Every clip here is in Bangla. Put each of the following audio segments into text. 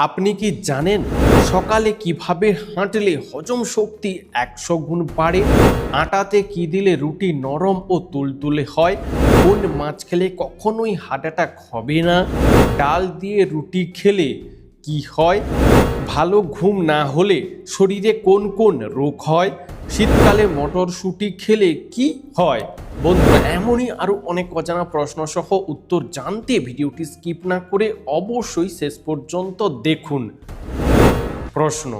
আপনি কি জানেন সকালে কিভাবে হাঁটলে হজম শক্তি 100 গুণ বাড়ে? আটাতে কি দিলে রুটি নরম ও তুলতুলে হয়? কোন মাছ খেলে কখনোই হার্ট অ্যাটাক হবে না? ডাল দিয়ে রুটি খেলে কি হয়? ভালো ঘুম না হলে শরীরে কোন কোন রোগ হয়? শীতকালে মটরশুঁটি খেলে কি হয়? বন্ধুরা, এমনই আরও অনেক অজানা প্রশ্ন সহ উত্তর জানতে ভিডিওটি স্কিপ না করে অবশ্যই শেষ পর্যন্ত দেখুন। প্রশ্ন: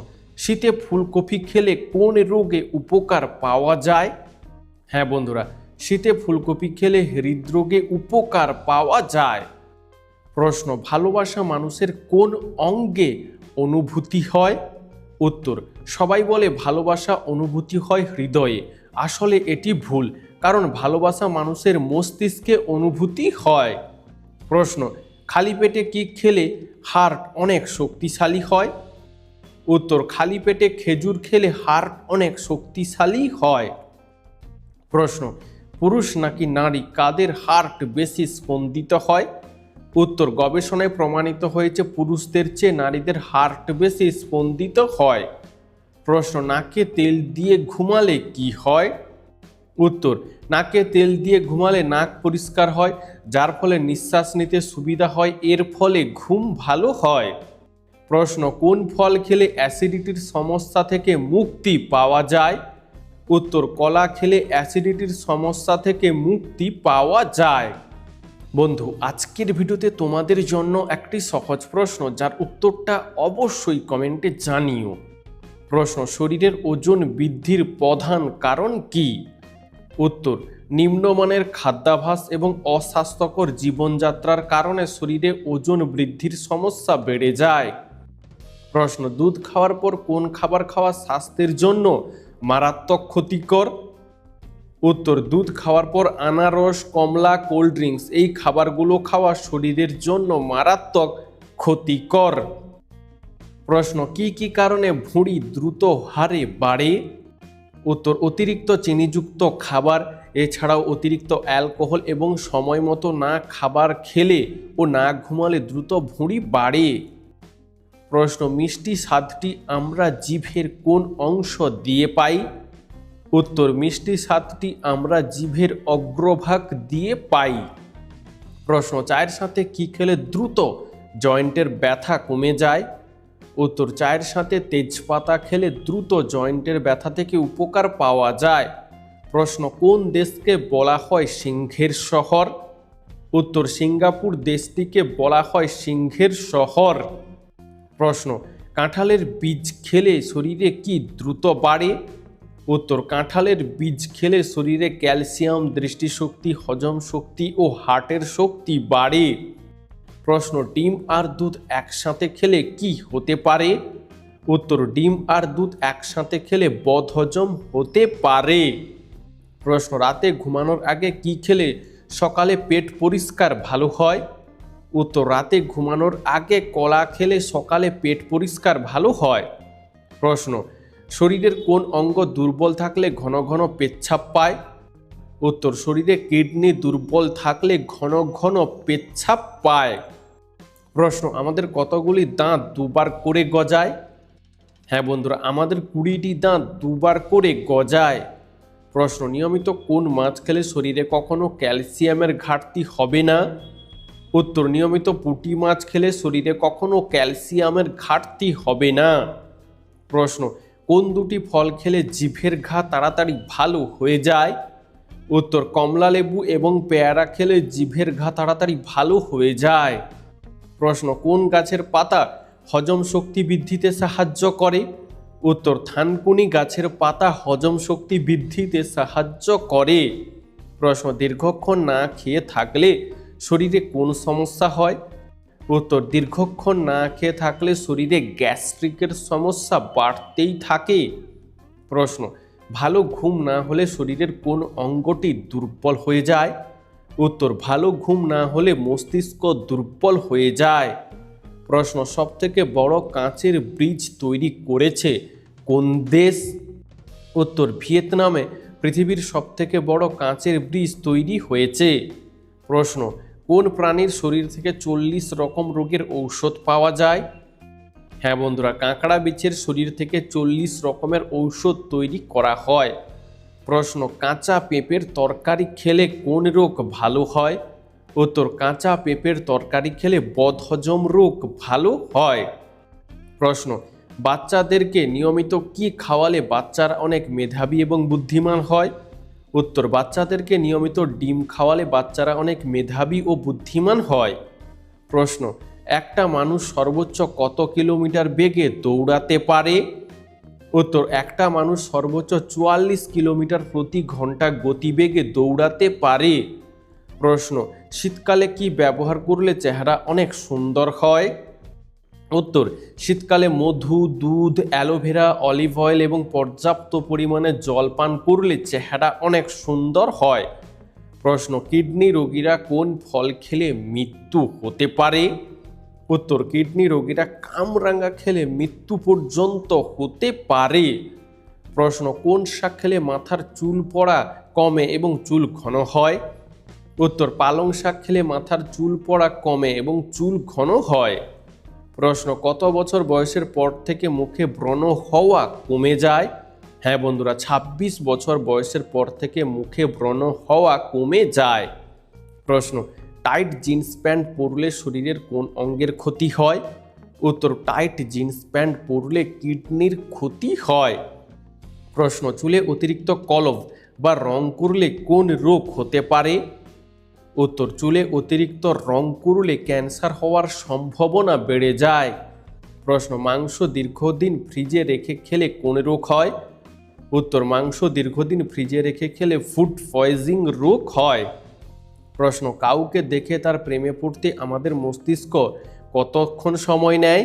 শীতে ফুলকপি খেলে কোন রোগে উপকার পাওয়া যায়? হ্যাঁ বন্ধুরা, শীতে ফুলকপি খেলে হৃদরোগে উপকার পাওয়া যায়। প্রশ্ন: ভালোবাসা মানুষের কোন অঙ্গে অনুভূতি হয়? উত্তর: সবাই বলে ভালোবাসা অনুভূতি হয় হৃদয়ে। আসলে এটি ভুল, কারণ ভালোবাসা মানুষের মস্তিষ্কে অনুভূতি হয়। প্রশ্ন: খালি পেটে কি খেলে হার্ট অনেক শক্তিশালী হয়? উত্তর: খালি পেটে খেজুর খেলে হার্ট অনেক শক্তিশালী হয়। প্রশ্ন: পুরুষ নাকি নারী কাদের হার্ট বেশি স্পন্দিত হয়? উত্তর: গবেষণায় প্রমাণিত হয়েছে পুরুষদের চেয়ে নারীদের হার্ট বেশি স্পন্দিত হয়। প্রশ্ন: নাকে তেল দিয়ে ঘুমালে কি হয়? উত্তর: নাকে তেল দিয়ে ঘুমালে নাক পরিষ্কার হয়, যার ফলে নিঃশ্বাস নিতে সুবিধা হয়, এর ফলে ঘুম ভালো হয়। প্রশ্ন: কোন ফল খেলে অ্যাসিডিটির সমস্যা থেকে মুক্তি পাওয়া যায়? উত্তর: কলা খেলে অ্যাসিডিটির সমস্যা থেকে মুক্তি পাওয়া যায়। বন্ধু, আজকের ভিডিওতে তোমাদের জন্য একটি সহজ প্রশ্ন, যার উত্তরটা অবশ্যই কমেন্টে জানিও। প্রশ্ন: শরীরের ওজন বৃদ্ধির প্রধান কারণ কি? উত্তর: নিম্নমানের খাদ্যাভ্যাস এবং অস্বাস্থ্যকর জীবনযাত্রার কারণে শরীরে ওজন বৃদ্ধির সমস্যা বেড়ে যায়। প্রশ্ন: দুধ খাওয়ার পর কোন খাবার খাওয়া স্বাস্থ্যের জন্য মারাত্মক ক্ষতিকর? উত্তর: দুধ খাওয়ার পর আনারস, কমলা, কোল্ড ড্রিঙ্কস এই খাবারগুলো খাওয়া শরীরের জন্য মারাত্মক ক্ষতিকর। প্রশ্ন: কি কি কারণে ভুঁড়ি দ্রুত হারে বাড়ে? উত্তর: অতিরিক্ত চিনিযুক্ত খাবার, এছাড়াও অতিরিক্ত অ্যালকোহল এবং সময় মতো না খাবার খেলে ও না ঘুমালে দ্রুত ভুঁড়ি বাড়ে। প্রশ্ন: মিষ্টি স্বাদটি আমরা জিভের কোন অংশ দিয়ে পাই? উত্তর: মিষ্টি স্বাদটি আমরা জিভের অগ্রভাগ দিয়ে পাই। প্রশ্ন: চায়ের সাথে কি খেলে দ্রুত জয়েন্টের ব্যথা কমে যায়? উত্তর: চায়ের সাথে তেজপাতা খেলে দ্রুত জয়েন্টের ব্যথা থেকে উপকার পাওয়া যায়। প্রশ্ন: কোন দেশকে বলা হয় সিংহের শহর? উত্তর: সিঙ্গাপুর দেশটিকে বলা হয় সিংহের শহর। প্রশ্ন: কাঁঠালের বীজ খেলে শরীরে কি দ্রুত বাড়ে? উত্তর: কাঁঠালের বীজ খেলে শরীরে ক্যালসিয়াম, দৃষ্টিশক্তি, হজম শক্তি ও হার্টের শক্তি বাড়ে। প্রশ্ন: ডিম আর দুধ একসাথে খেলে কি হতে পারে? উত্তর: ডিম আর দুধ একসাথে খেলে বদহজম হতে পারে। প্রশ্ন: রাতে ঘুমানোর আগে কি খেলে সকালে পেট পরিষ্কার ভালো হয়? উত্তর: রাতে ঘুমানোর আগে কলা খেলে সকালে পেট পরিষ্কার ভালো হয়। প্রশ্ন: শরীরের কোন অঙ্গ দুর্বল থাকলে ঘন ঘন পেচ্ছাপ পায়? উত্তর: শরীরে কিডনি দুর্বল থাকলে ঘন ঘন পেচ্ছাপ পায়। প্রশ্ন: আমাদের কতগুলি দাঁত দুবার করে গজায়? হ্যাঁ বন্ধুরা, আমাদের 20টি দাঁত দুবার করে গজায়। প্রশ্ন: নিয়মিত কোন মাছ খেলে শরীরে কখনো ক্যালসিয়ামের ঘাটতি হবে না? উত্তর: নিয়মিত পুঁটি মাছ খেলে শরীরে কখনো ক্যালসিয়ামের ঘাটতি হবে না। প্রশ্ন: কোন দুটি ফল খেলে জিভের ঘা তাড়াতাড়ি ভালো হয়ে যায়? উত্তর: কমলা লেবু এবং পেয়ারা খেলে জিভের ঘা তাড়াতাড়ি ভালো হয়ে যায়। প্রশ্ন: কোন গাছের পাতা হজম শক্তি বৃদ্ধিতে সাহায্য করে? উত্তর: থানকুনি গাছের পাতা হজম শক্তি বৃদ্ধিতে সাহায্য করে। প্রশ্ন: দীর্ঘক্ষণ না খেয়ে থাকলে শরীরে কোন সমস্যা হয়? উত্তর: দীর্ঘক্ষণ না খেয়ে থাকলে শরীরে গ্যাস্ট্রিকের সমস্যা বাড়তেই থাকে। প্রশ্ন: ভালো ঘুম না হলে শরীরের কোন অঙ্গটি দুর্বল হয়ে যায়? উত্তর: ভালো ঘুম না হলে মস্তিষ্ক দুর্বল হয়ে যায়। প্রশ্ন: সবথেকে বড় কাঁচের ব্রিজ তৈরি করেছে কোন দেশ? উত্তর: ভিয়েতনামে পৃথিবীর সবথেকে বড় কাঁচের ব্রিজ তৈরি হয়েছে। প্রশ্ন: কোন প্রাণীর শরীর থেকে 40 রকম রোগের ঔষধ পাওয়া যায়? হ্যাঁ বন্ধুরা, কাঁকড়া বিছের শরীর থেকে 40 রকমের ঔষধ তৈরি করা হয়। প্রশ্ন, কাঁচা পেঁপের তরকারি খেলে কোন রোগ ভালো হয়? উত্তর, কাঁচা পেঁপের তরকারি খেলে বদহজম রোগ ভালো হয়। প্রশ্ন, বাচ্চাদেরকে নিয়মিত কি খাওয়ালে বাচ্চারা অনেক মেধাবী এবং বুদ্ধিমান হয়? উত্তর, বাচ্চাদেরকে নিয়মিত ডিম খাওয়ালে বাচ্চারা অনেক মেধাবী ও বুদ্ধিমান হয়। প্রশ্ন, একটা মানুষ সর্বোচ্চ কত কিলোমিটার বেগে দৌড়াতে পারে? উত্তর, একটা মানুষ সর্বোচ্চ 44 কিলোমিটার প্রতি ঘন্টা গতিবেগে দৌড়াতে পারে। প্রশ্ন, শীতকালে কি ব্যবহার করলে চেহারা অনেক সুন্দর হয়? উত্তর, শীতকালে মধু, দুধ, অ্যালোভেরা, অলিভ অয়েল এবং পর্যাপ্ত পরিমাণে জল পান করলে চেহারা অনেক সুন্দর হয়। প্রশ্ন, কিডনি রোগীরা কোন ফল খেলে মৃত্যু হতে পারে? উত্তর, কিডনি রোগীরা কামরাঙা খেলে মৃত্যু পর্যন্ত হতে পারে। প্রশ্ন, কোন শাক খেলে মাথার চুল পড়া কমে এবং চুল ঘন হয়? উত্তর, পালং শাক খেলে মাথার চুল পড়া কমে এবং চুল ঘন হয়। প্রশ্ন, কত বছর বয়সের পর থেকে মুখে ব্রণ হওয়া কমে যায়? হ্যাঁ বন্ধুরা, 26 বছর বয়সের পর থেকে মুখে ব্রণ হওয়া কমে যায়। প্রশ্ন, টাইট জিন্স প্যান্ট পরলে শরীরের কোন অঙ্গের ক্ষতি হয়? উত্তর, টাইট জিন্স প্যান্ট পরলে কিডনির ক্ষতি হয়। প্রশ্ন, চুলে অতিরিক্ত কলম বা রং করলে কোন রোগ হতে পারে? উত্তর, চুলে অতিরিক্ত রং করলে ক্যান্সার হওয়ার সম্ভাবনা বেড়ে যায়। প্রশ্ন, মাংস দীর্ঘদিন ফ্রিজে রেখে খেলে কোন রোগ হয়? উত্তর, মাংস দীর্ঘদিন ফ্রিজে রেখে খেলে ফুড পয়জিং রোগ হয়। প্রশ্ন, কাউকে দেখে তার প্রেমে পড়তে আমাদের মস্তিষ্ক কতক্ষণ সময় নেয়?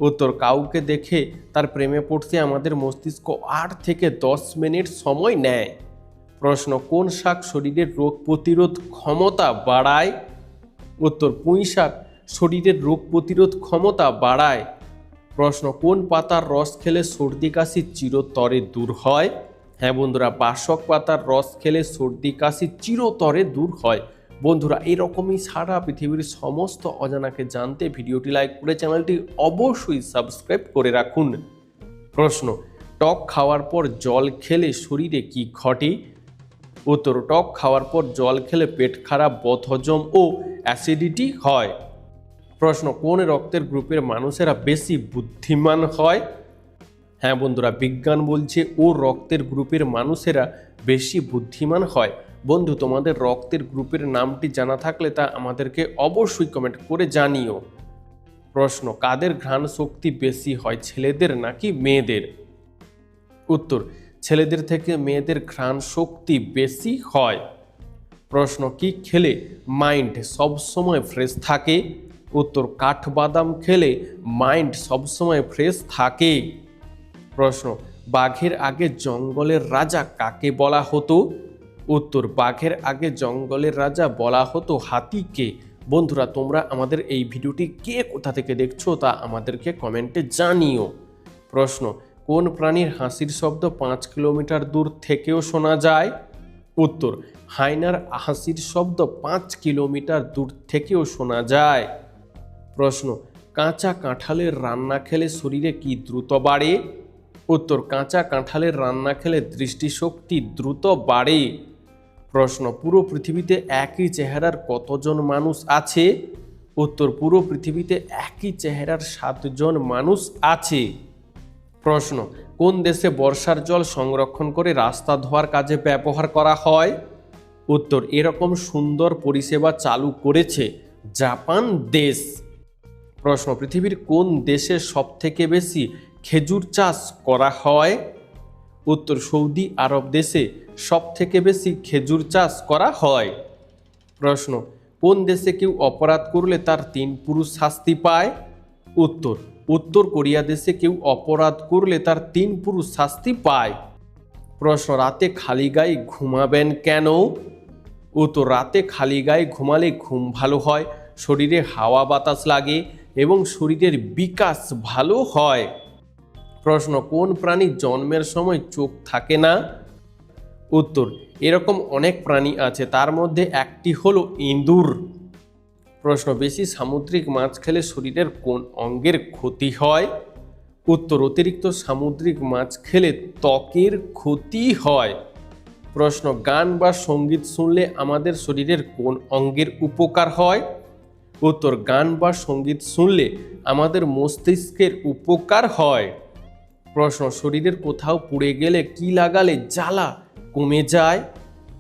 উত্তর, কাউকে দেখে তার প্রেমে পড়তে আমাদের মস্তিষ্ক 8 থেকে 10 মিনিট সময় নেয়। প্রশ্ন, কোন শাক শরীরের রোগ প্রতিরোধ ক্ষমতা বাড়ায়? উত্তর, পুঁই শাক শরীরের রোগ প্রতিরোধ ক্ষমতা বাড়ায়। প্রশ্ন, কোন পাতার রস খেলে সর্দি কাশি চিরতরে দূর হয়? হ্যাঁ বন্ধুরা, বাসক পাতার রস খেলে সর্দি কাশি চিরতরে দূর হয়। বন্ধুরা, এরকমই সারা পৃথিবীর সমস্ত অজানাকে জানতে ভিডিওটি লাইক করে চ্যানেলটি অবশ্যই সাবস্ক্রাইব করে রাখুন। প্রশ্ন, টক খাওয়ার পর জল খেলে শরীরে কি ঘটে? উত্তর, টক খাওয়ার পর জল খেলে পেট খারাপ, বদহজম ও অ্যাসিডিটি হয়। প্রশ্ন, কোন রক্তের গ্রুপের মানুষেরা বেশি বুদ্ধিমান হয়? হ্যাঁ বন্ধুরা, বিজ্ঞান বলছে ও রক্তের গ্রুপের মানুষেরা বেশি বুদ্ধিমান হয়। বন্ধু, তোমাদের রক্তের গ্রুপের নামটি জানা থাকলে তা আমাদেরকে অবশ্যই কমেন্ট করে জানিও। প্রশ্ন, কাদের ঘ্রাণ শক্তি বেশি হয়, ছেলেদের নাকি মেয়েদের? উত্তর, ছেলেদের থেকে মেয়েদের ঘ্রাণ শক্তি বেশি হয়। প্রশ্ন, কি খেলে মাইন্ড সবসময় ফ্রেশ থাকে? উত্তর, কাঠবাদাম খেলে মাইন্ড সবসময় ফ্রেশ থাকে। প্রশ্ন, বাঘের আগে জঙ্গলের রাজা কাকে বলা হতো? উত্তর, বাঘের আগে জঙ্গলের রাজা বলা হতো হাতিকে। বন্ধুরা, তোমরা আমাদের এই ভিডিওটি কে কোথা থেকে দেখছো তা আমাদেরকে কমেন্টে জানিও। প্রশ্ন, কোন প্রাণীর হাসির শব্দ 5 কিলোমিটার দূর থেকেও শোনা যায়? উত্তর, হায়নার হাসির শব্দ 5 কিলোমিটার দূর থেকেও শোনা যায়। প্রশ্ন, কাঁচা কাঁঠালের রান্না খেলে শরীরে কি দ্রুত বাড়ে? উত্তর, কাঁচা কাঁঠালের রান্না খেলে দৃষ্টিশক্তি দ্রুত বাড়ে। প্রশ্ন, পুরো পৃথিবীতে একই চেহারার কতজন মানুষ আছে? উত্তর, পুরো পৃথিবীতে একই চেহারার 7 জন মানুষ আছে। প্রশ্ন, কোন দেশে বর্ষার জল সংরক্ষণ করে রাস্তা ধোয়ার কাজে ব্যবহার করা হয়? উত্তর, এরকম সুন্দর পরিষেবা চালু করেছে জাপান দেশ। প্রশ্ন, পৃথিবীর কোন দেশে সবথেকে বেশি খেজুর চাষ করা হয়? উত্তর, সৌদি আরব দেশে সবথেকে বেশি খেজুর চাষ করা হয়। প্রশ্ন, কোন দেশে কেউ অপরাধ করলে তার 3 পুরুষ শাস্তি পায়? উত্তর, উত্তর কোরিয়া দেশে কেউ অপরাধ করলে তার 3 পুরুষ শাস্তি পায়। প্রশ্ন, রাতে খালি গায়ে ঘুমাবেন কেন? উত্তর, রাতে খালি গায়ে ঘুমালে ঘুম ভালো হয়, শরীরে হাওয়া বাতাস লাগে এবং শরীরের বিকাশ ভালো হয়। প্রশ্ন, কোন প্রাণীর জন্মের সময় চোখ থাকে না? উত্তর, এরকম অনেক প্রাণী আছে, তার মধ্যে একটি হলো ইঁদুর। প্রশ্ন, বেশি সামুদ্রিক মাছ খেলে শরীরের কোন অঙ্গের ক্ষতি হয়? উত্তর, অতিরিক্ত সামুদ্রিক মাছ খেলে ত্বকের ক্ষতি হয়। প্রশ্ন, গান বা সঙ্গীত শুনলে আমাদের শরীরের কোন অঙ্গের উপকার হয়? উত্তর, গান বা সঙ্গীত শুনলে আমাদের মস্তিষ্কের উপকার হয়। প্রশ্ন, শরীরের কোথাও পুড়ে গেলে কি লাগালে জ্বালা কমে যায়?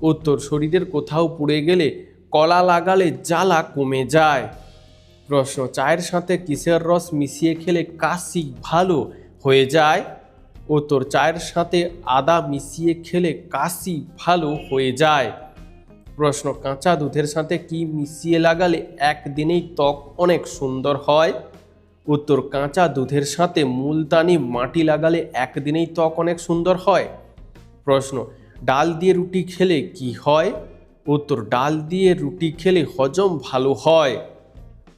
উত্তর, শরীরের কোথাও পুড়ে গেলে কলা লাগালে জ্বালা কমে যায়। প্রশ্ন, চায়ের সাথে কিসের রস মিশিয়ে খেলে কাশি ভালো হয়ে যায়? উত্তর, চায়ের সাথে আদা মিশিয়ে খেলে কাশি ভালো হয়ে যায়। প্রশ্ন, কাঁচা দুধের সাথে কি মিশিয়ে লাগালে একদিনেই ত্বক অনেক সুন্দর হয়? উত্তর, কাঁচা দুধের সাথে মুলতানি মাটি লাগালে একদিনেই ত্বক অনেক সুন্দর হয়। প্রশ্ন, ডাল দিয়ে রুটি খেলে কি হয়? উত্তর, ডাল দিয়ে রুটি খেলে হজম ভালো হয়।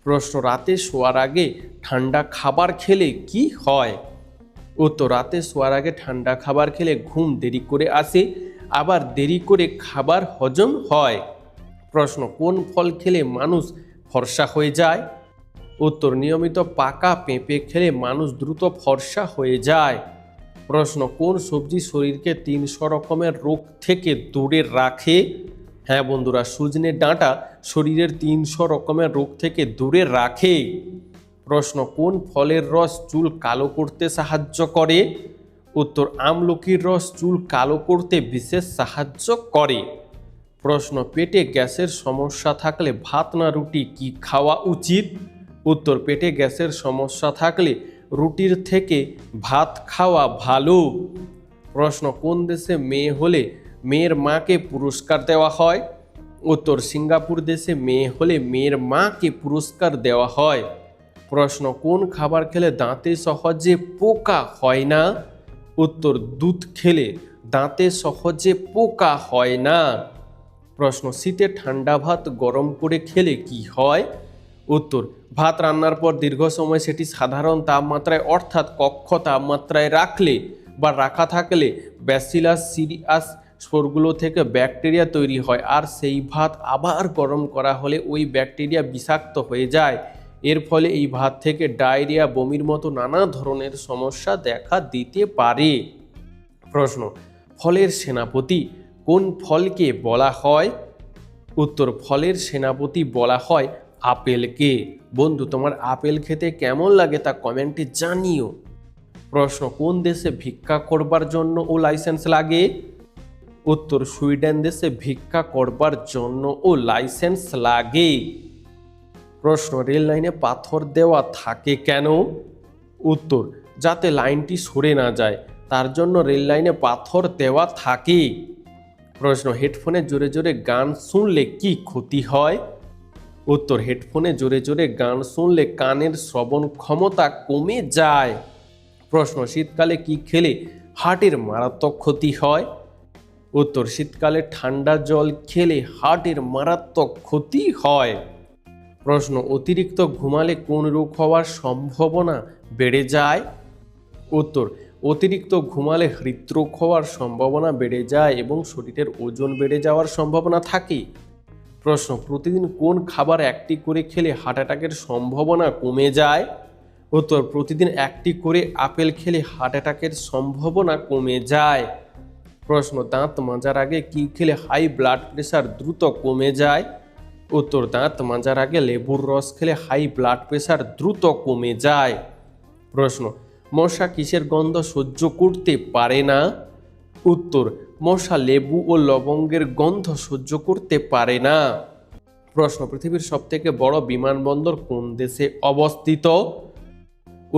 প্রশ্ন, রাতে শোয়ার আগে ঠান্ডা খাবার খেলে কি হয়? উত্তর, রাতে শোয়ার আগে ঠান্ডা খাবার খেলে ঘুম দেরি করে আসে, আবার দেরি করে খাবার হজম হয়। প্রশ্ন, কোন ফল খেলে মানুষ ফর্সা হয়ে যায়? উত্তর, নিয়মিত পাকা পেঁপে খেলে মানুষ দ্রুত ফর্সা হয়ে যায়। প্রশ্ন, কোন সবজি শরীরকে 300 রকমের রোগ থেকে দূরে রাখে? হ্যাঁ বন্ধুরা, সজনে ডাঁটা শরীরের 300 রকমের রোগ থেকে দূরে রাখে। প্রশ্ন, কোন ফলের রস চুল কালো করতে সাহায্য করে? উত্তর, আমলকির রস চুল কালো করতে বিশেষ সাহায্য করে। প্রশ্ন, পেটে গ্যাসের সমস্যা থাকলে ভাত না রুটি কি খাওয়া উচিত? উত্তর, পেটে গ্যাসের সমস্যা থাকলে রুটির থেকে ভাত খাওয়া ভালো। প্রশ্ন, কোন দেশে মেয়ে হলে মেয়ের মাকে পুরস্কার দেওয়া হয়? উত্তর, সিঙ্গাপুর দেশে মেয়ে হলে মেয়ের মাকে পুরস্কার দেওয়া হয়। প্রশ্ন, কোন খাবার খেলে দাঁতে সহজে পোকা হয় না? উত্তর, দুধ খেলে দাঁতে সহজে পোকা হয় না। প্রশ্ন, শীতে ঠান্ডা ভাত গরম করে খেলে কি হয়? উত্তর, ভাত রান্নার পর দীর্ঘ সময় সেটি সাধারণ তাপমাত্রায় অর্থাৎ কক্ষ তাপমাত্রায় রাখলে বা রাখা থাকলে ব্যাসিলাস সিরিয়াস স্পোরগুলো থেকে ব্যাকটেরিয়া তৈরি হয়, আর সেই ভাত আবার গরম করা হলে ওই ব্যাকটেরিয়া বিষাক্ত হয়ে যায়। এর ফলে এই ভাত থেকে ডায়রিয়া, বমির মতো নানা ধরনের সমস্যা দেখা দিতে পারে। প্রশ্ন, ফলের সেনাপতি কোন ফলকে বলা হয়? উত্তর, ফলের সেনাপতি বলা হয় আপেলকে। বন্ধু, তোমার আপেল খেতে কেমন লাগে তা কমেন্টে জানিও। প্রশ্ন, কোন দেশে ভিক্ষা করবার জন্য ও লাইসেন্স লাগে? উত্তর, সুইডেন দেশে ভিক্ষা করবার জন্য ও লাইসেন্স লাগে। প্রশ্ন, রেল লাইনে পাথর দেওয়া থাকে কেন? উত্তর, যাতে লাইনটি সরে না যায় তার জন্য রেল লাইনে পাথর দেওয়া থাকে। প্রশ্ন, হেডফোনে জোরে জোরে গান শুনলে কি ক্ষতি হয়? উত্তর, হেডফোনে জোরে জোরে গান শুনলে কানের শ্রবণ ক্ষমতা কমে যায়। প্রশ্ন, শীতকালে কি খেলে হার্টের মারাত্মক ক্ষতি হয়? উত্তর, শীতকালে ঠান্ডা জল খেলে হার্টের মারাত্মক ক্ষতি হয়। প্রশ্ন, অতিরিক্ত ঘুমালে কোন রোগ হওয়ার সম্ভাবনা বেড়ে যায়? উত্তর, অতিরিক্ত ঘুমালে হৃদরোগ হওয়ার সম্ভাবনা বেড়ে যায় এবং শরীরের ওজন বেড়ে যাওয়ার সম্ভাবনা থাকে। প্রশ্ন, প্রতিদিন কোন খাবার একটি করে খেলে হার্ট অ্যাটাকের সম্ভাবনা কমে যায়? উত্তর, প্রতিদিন একটি করে আপেল খেলে হার্ট অ্যাটাকের সম্ভাবনা কমে যায়। প্রশ্ন, দাঁত মাজার আগে কি খেলে হাই ব্লাড প্রেশার দ্রুত কমে যায়? উত্তর, দাঁত মাজার আগে লেবুর রস খেলে হাই ব্লাড প্রেশার দ্রুত কমে যায়। প্রশ্ন, মশা কিসের গন্ধ সহ্য করতে পারে না? উত্তর, মশা লেবু ও লবঙ্গের গন্ধ সহ্য করতে পারে না। প্রশ্ন, পৃথিবীর সবথেকে বড় বিমানবন্দর কোন দেশে অবস্থিত?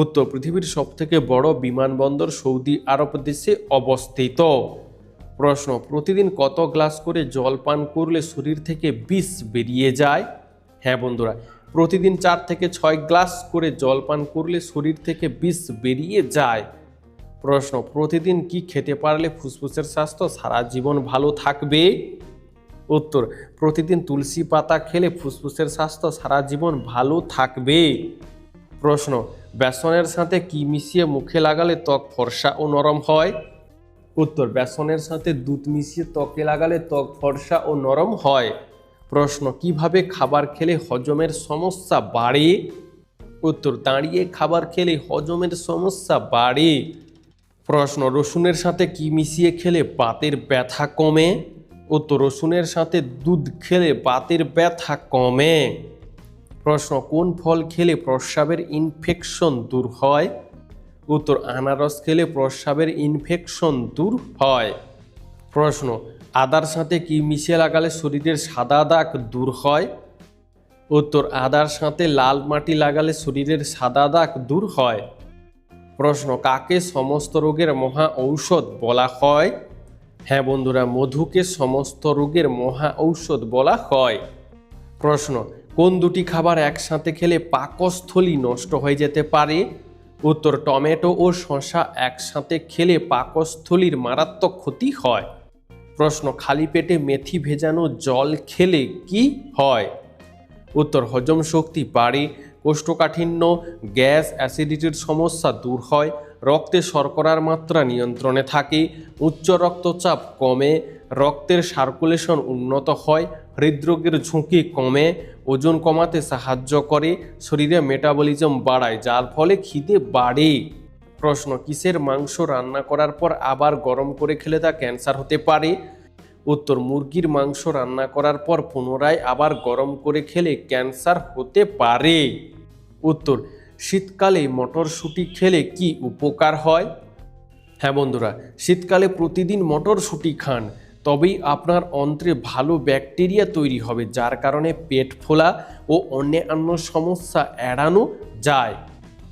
উত্তর, পৃথিবীর সবথেকে বড় বিমানবন্দর সৌদি আরব দেশে অবস্থিত। প্রশ্ন, প্রতিদিন কত গ্লাস করে জল পান করলে শরীর থেকে বিষ বেরিয়ে যায়? হ্যাঁ বন্ধুরা, প্রতিদিন 4 থেকে 6 গ্লাস করে জল পান করলে শরীর থেকে বিষ বেরিয়ে যায়। প্রশ্ন, প্রতিদিন কি খেতে পারলে ফুসফুসের স্বাস্থ্য সারা জীবন ভালো থাকবে? উত্তর, প্রতিদিন তুলসী পাতা খেলে ফুসফুসের স্বাস্থ্য সারা জীবন ভালো থাকবে। প্রশ্ন, বেসনের সাথে কি মিশিয়ে মুখে লাগালে ত্বক ফর্সা ও নরম হয়? উত্তর, বেসনের সাথে দুধ মিশিয়ে ত্বকে লাগালে ত্বক ফর্সা ও নরম হয়। প্রশ্ন, কিভাবে খাবার খেলে হজমের সমস্যা বাড়ে? উত্তর, দাঁড়িয়ে খাবার খেলে হজমের সমস্যা বাড়ে। প্রশ্ন, রসুনের সাথে কি মিশিয়ে খেলে বাতের ব্যথা কমে? উত্তর, রসুনের সাথে দুধ খেলে বাতের ব্যথা কমে। প্রশ্ন, কোন ফল খেলে প্রস্রাবের ইনফেকশন দূর হয়? উত্তর, আনারস খেলে প্রস্রাবের ইনফেকশন দূর হয়। প্রশ্ন, আদার সাথে কি মিশিয়ে লাগালে শরীরের সাদা দাগ দূর হয়? উত্তর, আদার সাথে লাল মাটি লাগালে শরীরের সাদা দাগ দূর হয়। প্রশ্ন, কাকে সমস্ত রোগের মহা ঔষধ বলা হয়? হ্যাঁ বন্ধুরা, মধুকে সমস্ত রোগের মহা ঔষধ বলা হয়। প্রশ্ন, কোন দুটি খাবার একসাথে খেলে পাকস্থলী নষ্ট হয়ে যেতে পারে? উত্তর, টমেটো ও শসা একসাথে খেলে পাকস্থলীর মারাত্মক ক্ষতি হয়। প্রশ্ন, খালি পেটে মেথি ভেজানো জল খেলে কি হয়? উত্তর, হজম শক্তি বাড়ে, কোষ্ঠকাঠিন্য, গ্যাস, অ্যাসিডিটির সমস্যা দূর হয়, রক্তে শর্করার মাত্রা নিয়ন্ত্রণে থাকে, উচ্চ রক্তচাপ কমে, রক্তের সার্কুলেশন উন্নত হয়, হৃদরোগের ঝুঁকি কমে, ওজন কমাতে সাহায্য করে, শরীরে মেটাবলিজম বাড়ায়, যার ফলে খিদে বাড়ে। প্রশ্ন, কিসের মাংস রান্না করার পর আবার গরম করে খেলে তা ক্যান্সার হতে পারে? উত্তর, মুরগির মাংস রান্না করার পর পুনরায় আবার গরম করে খেলে ক্যান্সার হতে পারে। উত্তর, শীতকালে মটরশুঁটি খেলে কি উপকার হয়? হ্যাঁ বন্ধুরা, শীতকালে প্রতিদিন মটরশুঁটি খান, তবেই আপনার অন্ত্রে ভালো ব্যাকটেরিয়া তৈরি হবে, যার কারণে পেট ফোলা ও অন্যান্য সমস্যা এড়ানো যায়।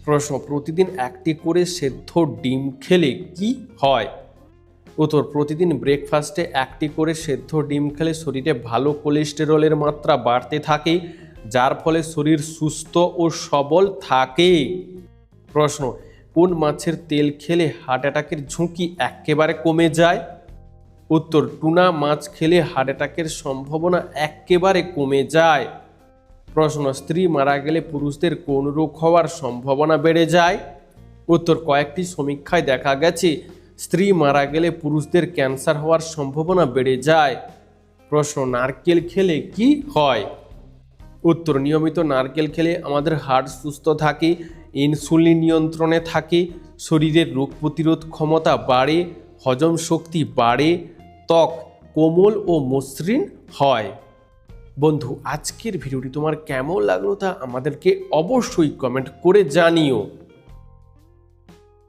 প্রশ্ন, প্রতিদিন একটি করে সেদ্ধ ডিম খেলে কি হয়? উত্তর, প্রতিদিন ব্রেকফাস্টে একটি করে সেদ্ধ ডিম খেলে শরীরে ভালো কোলেস্টেরলের মাত্রা বাড়তে থাকে, যার ফলে শরীর সুস্থ ও সবল থাকে। প্রশ্ন, কোন মাছের তেল খেলে হার্ট অ্যাটাকের ঝুঁকি একেবারে কমে যায়? উত্তর, টুনা মাছ খেলে হার্ট অ্যাটাকের সম্ভাবনা একেবারে কমে যায়। প্রশ্ন, স্ত্রী মারা গেলে পুরুষদের কোন রোগ হওয়ার সম্ভাবনা বেড়ে যায়? উত্তর, কয়েকটি সমীক্ষায় দেখা গেছে স্ত্রী মারা গেলে পুরুষদের ক্যান্সার হওয়ার সম্ভাবনা বেড়ে যায়। প্রশ্ন, নারকেল খেলে কি হয়? উত্তর, নিয়মিত নারকেল খেলে আমাদের হার্ট সুস্থ থাকে, ইনসুলিন নিয়ন্ত্রণে থাকে, শরীরের রোগ প্রতিরোধ ক্ষমতা বাড়ে, হজম শক্তি বাড়ে, ত্বক কোমল ও মসৃণ হয়। বন্ধু, আজকের ভিডিওটি তোমার কেমন লাগলো তা আমাদেরকে অবশ্যই কমেন্ট করে জানিও।